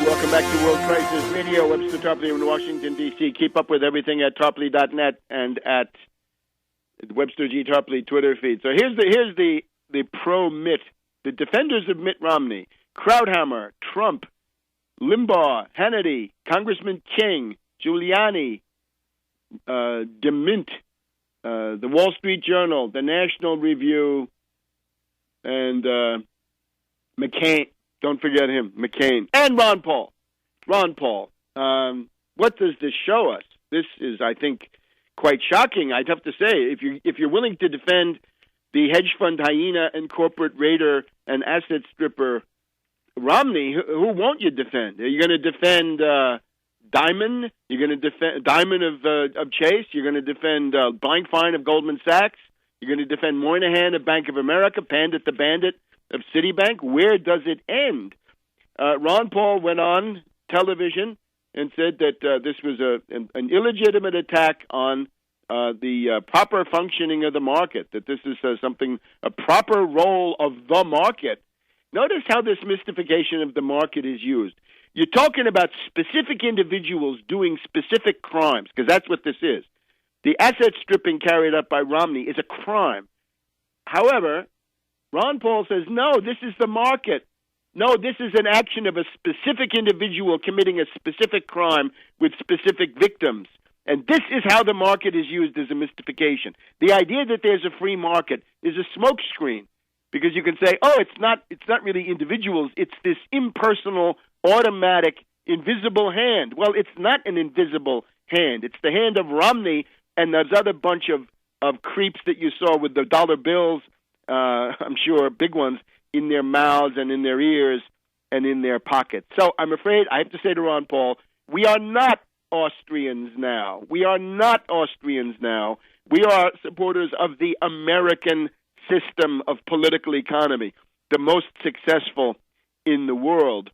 Welcome back to World Crisis Radio. Webster Tarpley in Washington, D.C. Keep up with everything at Tarpley.net and at Webster G. Tarpley Twitter feed. So here's the pro-Mitt, the defenders of Mitt Romney, Krauthammer, Trump, Limbaugh, Hannity, Congressman King, Giuliani, DeMint, the Wall Street Journal, the National Review, and McCain. Don't forget him, McCain, and Ron Paul. Ron Paul. What does this show us? This is, I think, quite shocking. I'd have to say, if you're willing to defend the hedge fund hyena and corporate raider and asset stripper Romney, who won't you defend? Are you going to defend Diamond? You're going to defend Diamond of Chase? You're going to defend Blankfein of Goldman Sachs? You're going to defend Moynihan of Bank of America, Pandit the Bandit of Citibank? Where does it end? Ron Paul went on television and said that this was an illegitimate attack on the proper functioning of the market, that this is a proper role of the market. Notice how this mystification of the market is used. You're talking about specific individuals doing specific crimes, because that's what this is. The asset stripping carried out by Romney is a crime. However, Ron Paul says, no, this is the market. No, this is an action of a specific individual committing a specific crime with specific victims. And this is how the market is used as a mystification. The idea that there's a free market is a smokescreen, because you can say, oh, it's not really individuals, it's this impersonal, automatic, invisible hand. Well, it's not an invisible hand. It's the hand of Romney and those other bunch of creeps that you saw with the dollar bills, I'm sure big ones, in their mouths and in their ears and in their pockets. So I'm afraid I have to say to Ron Paul, we are not Austrians now. We are not Austrians now. We are supporters of the American system of political economy, the most successful in the world.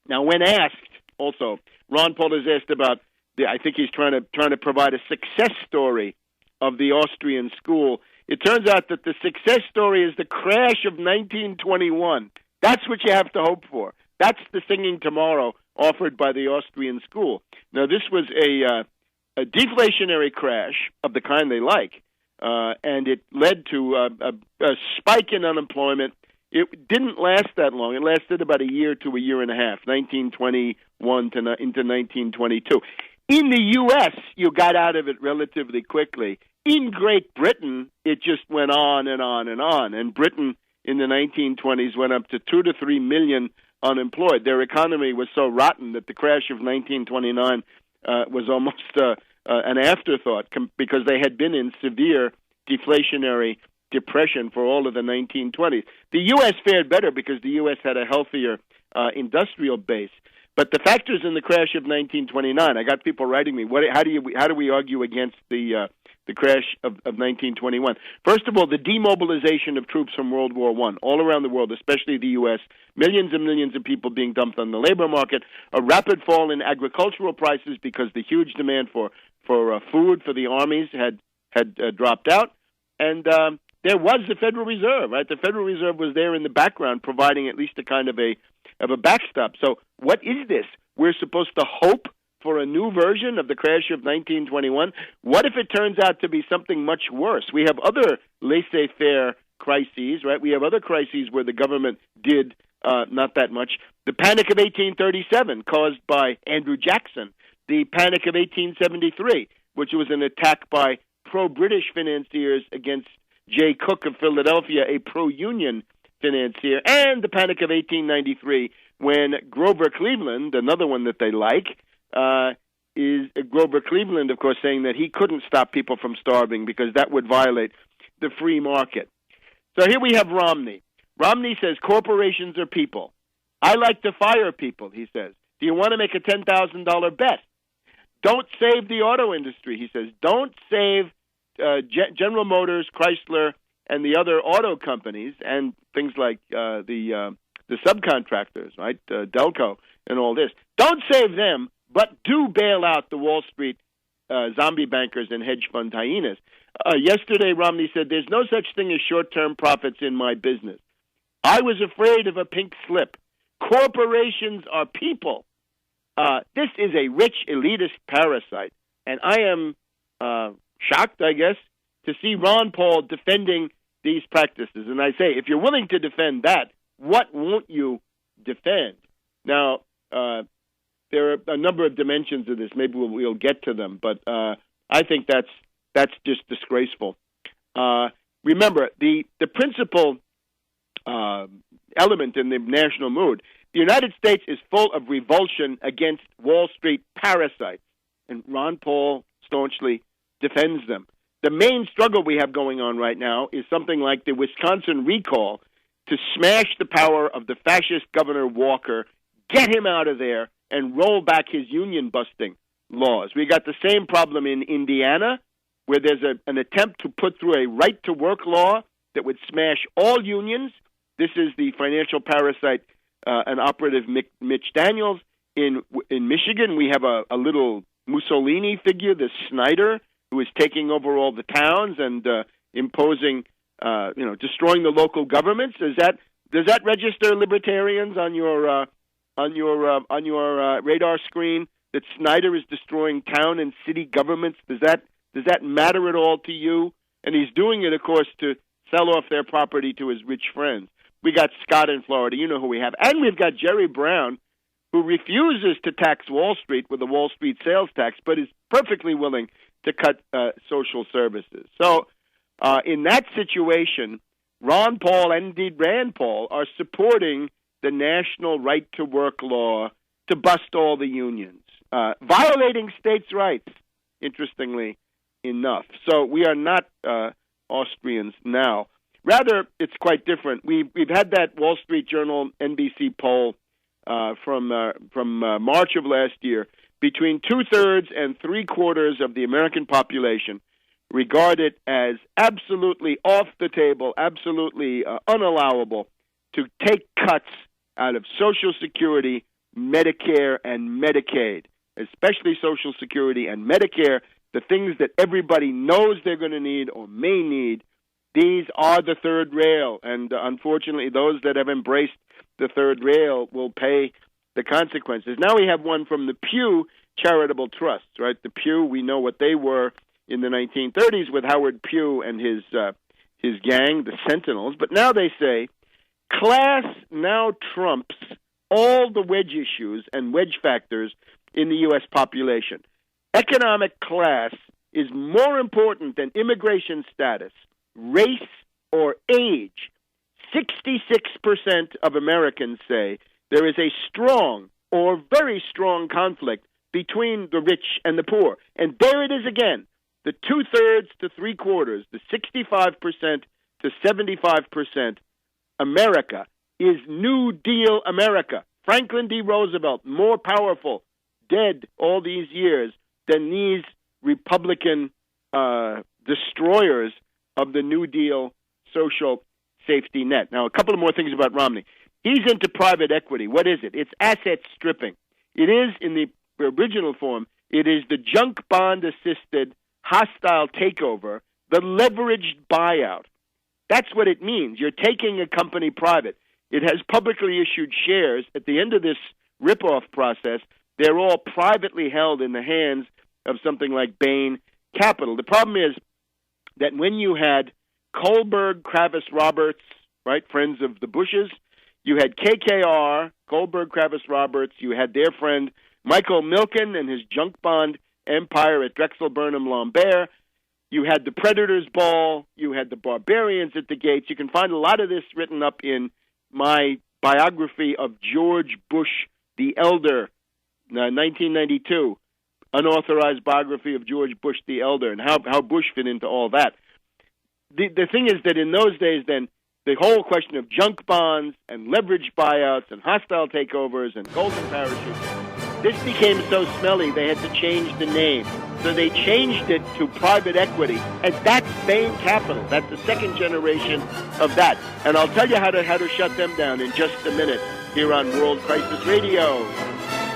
Now, when asked, also, Ron Paul is asked about I think he's trying to provide a success story of the Austrian school. It turns out that the success story is the crash of 1921. That's what you have to hope for. That's the singing tomorrow offered by the Austrian school. Now, this was a deflationary crash of the kind they like, and it led to a spike in unemployment. It didn't last that long. It lasted about a year to a year and a half, 1921 into 1922. In the U.S., you got out of it relatively quickly. In Great Britain, it just went on and on and on. And Britain in the 1920s went up to 2 to 3 million unemployed. Their economy was so rotten that the crash of 1929 was almost an afterthought because they had been in severe deflationary depression for all of the 1920s. The U.S. fared better because the U.S. had a healthier industrial base. But the factors in the crash of 1929, I got people writing me, how do we argue against the crash of 1921? First of all, the demobilization of troops from World War I, all around the world, especially the U.S., millions and millions of people being dumped on the labor market, a rapid fall in agricultural prices because the huge demand for food for the armies had dropped out, and there was the Federal Reserve, right? The Federal Reserve was there in the background, providing at least a kind of a backstop. So what is this? We're supposed to hope for a new version of the crash of 1921? What if it turns out to be something much worse? We have other laissez-faire crises, right? We have other crises where the government did not that much. The Panic of 1837 caused by Andrew Jackson. The Panic of 1873, which was an attack by pro-British financiers against Jay Cooke of Philadelphia, a pro-union financier, and the Panic of 1893, when Grover Cleveland, another one that they like, is Grover Cleveland, of course, saying that he couldn't stop people from starving because that would violate the free market. So here we have Romney. Romney says corporations are people. I like to fire people, he says. Do you want to make a $10,000 bet? Don't save the auto industry, he says. Don't save General Motors, Chrysler, and the other auto companies, and things like the subcontractors, right, Delco, and all this. Don't save them, but do bail out the Wall Street zombie bankers and hedge fund hyenas. Yesterday, Romney said, there's no such thing as short-term profits in my business. I was afraid of a pink slip. Corporations are people. This is a rich elitist parasite, and I am shocked, I guess, to see Ron Paul defending these practices. And I say, if you're willing to defend that, what won't you defend? Now, there are a number of dimensions of this. Maybe we'll get to them, but I think that's just disgraceful. Remember, the principal element in the national mood, the United States is full of revulsion against Wall Street parasites, and Ron Paul staunchly defends them. The main struggle we have going on right now is something like the Wisconsin recall to smash the power of the fascist Governor Walker, get him out of there, and roll back his union-busting laws. We got the same problem in Indiana, where there's an attempt to put through a right-to-work law that would smash all unions. This is the financial parasite and operative Mitch Daniels. In Michigan, we have a little Mussolini figure, the Snyder, who is taking over all the towns and imposing, destroying the local governments. Does that register, libertarians, on your radar screen? That Snyder is destroying town and city governments? Does that matter at all to you? And he's doing it, of course, to sell off their property to his rich friends. We got Scott in Florida. You know who we have. And we've got Jerry Brown, who refuses to tax Wall Street with the Wall Street sales tax, but is perfectly willing to cut social services. So in that situation, Ron Paul and indeed Rand Paul are supporting the national right-to-work law to bust all the unions, violating states' rights, interestingly enough. So we are not Austrians now. Rather, it's quite different. We've had that Wall Street Journal NBC poll from March of last year. Between 2/3 and 3/4 of the American population regard it as absolutely off the table, absolutely unallowable to take cuts out of Social Security, Medicare, and Medicaid, especially Social Security and Medicare, the things that everybody knows they're going to need or may need. These are the third rail, and unfortunately, those that have embraced the third rail will pay the consequences. Now we have one from the Pew Charitable Trust, right? The Pew, we know what they were in the 1930s with Howard Pew and his gang, the Sentinels. But now they say, class now trumps all the wedge issues and wedge factors in the U.S. population. Economic class is more important than immigration status, race, or age. 66% of Americans say there is a strong or very strong conflict between the rich and the poor. And there it is again, the 2/3 to 3/4, the 65% to 75%. America is New Deal America. Franklin D. Roosevelt, more powerful, dead all these years than these Republican destroyers of the New Deal social safety net. Now, a couple of more things about Romney. He's into private equity. What is it? It's asset stripping. It is, in the original form, it is the junk bond-assisted hostile takeover, the leveraged buyout. That's what it means. You're taking a company private. It has publicly issued shares. At the end of this ripoff process, they're all privately held in the hands of something like Bain Capital. The problem is that when you had Kohlberg, Kravis, Roberts, right, friends of the Bushes, you had KKR, Kohlberg, Kravis, Roberts, you had their friend Michael Milken and his junk bond empire at Drexel, Burnham, Lambert. You had the Predators Ball. You had the Barbarians at the gates. You can find a lot of this written up in my biography of George Bush the Elder, 1992, unauthorized biography of George Bush the Elder, and how Bush fit into all that. The thing is that in those days, then, the whole question of junk bonds and leveraged buyouts and hostile takeovers and golden parachutes, this became so smelly they had to change the name. So they changed it to private equity, and that's Bain Capital. That's the second generation of that. And I'll tell you how to shut them down in just a minute here on World Crisis Radio.